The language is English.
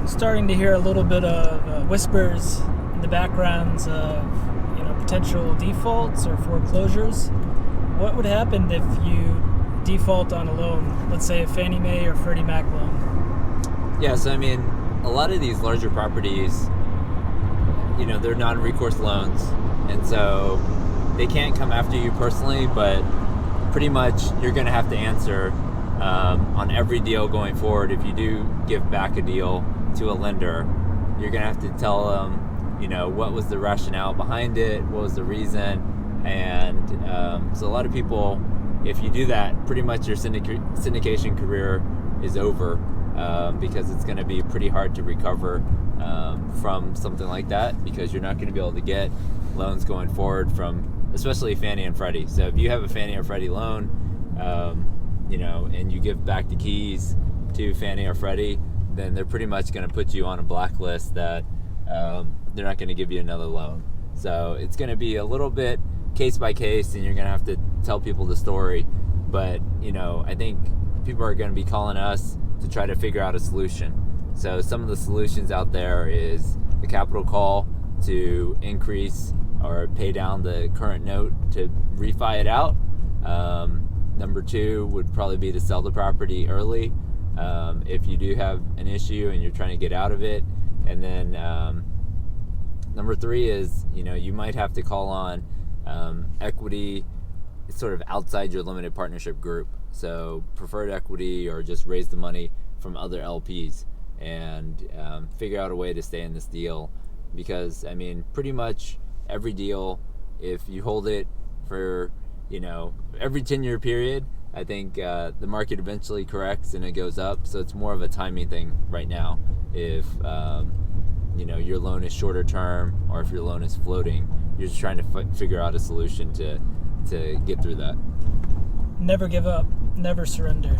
starting to hear a little bit of whispers in the backgrounds of potential defaults or foreclosures. What would happen if you default on a loan, let's say a Fannie Mae or Freddie Mac loan? Yeah, so a lot of these larger properties, they're non-recourse loans, and so they can't come after you personally, but pretty much you're going to have to answer on every deal going forward. If you do give back a deal to a lender, you're going to have to tell them, what was the rationale behind it, what was the reason, and so a lot of people, if you do that, pretty much your syndication career is over, because it's going to be pretty hard to recover from something like that, because you're not going to be able to get loans going forward from, especially Fannie and Freddie. So if you have a Fannie or Freddie loan, and you give back the keys to Fannie or Freddie, then they're pretty much going to put you on a blacklist that they're not going to give you another loan. So it's going to be a little bit case by case, and you're going to have to tell people the story. But, I think people are going to be calling us to try to figure out a solution. So some of the solutions out there is a capital call to increase or pay down the current note to refi it out. Number two would probably be to sell the property early if you do have an issue and you're trying to get out of it. And then number three is, you might have to call on equity sort of outside your limited partnership group. So preferred equity, or just raise the money from other LPs and figure out a way to stay in this deal. Because, pretty much every deal, if you hold it for, every 10-year period, I think the market eventually corrects and it goes up. So it's more of a timing thing right now. If, your loan is shorter term, or if your loan is floating, you're just trying to figure out a solution to get through that. Never give up. Never surrender.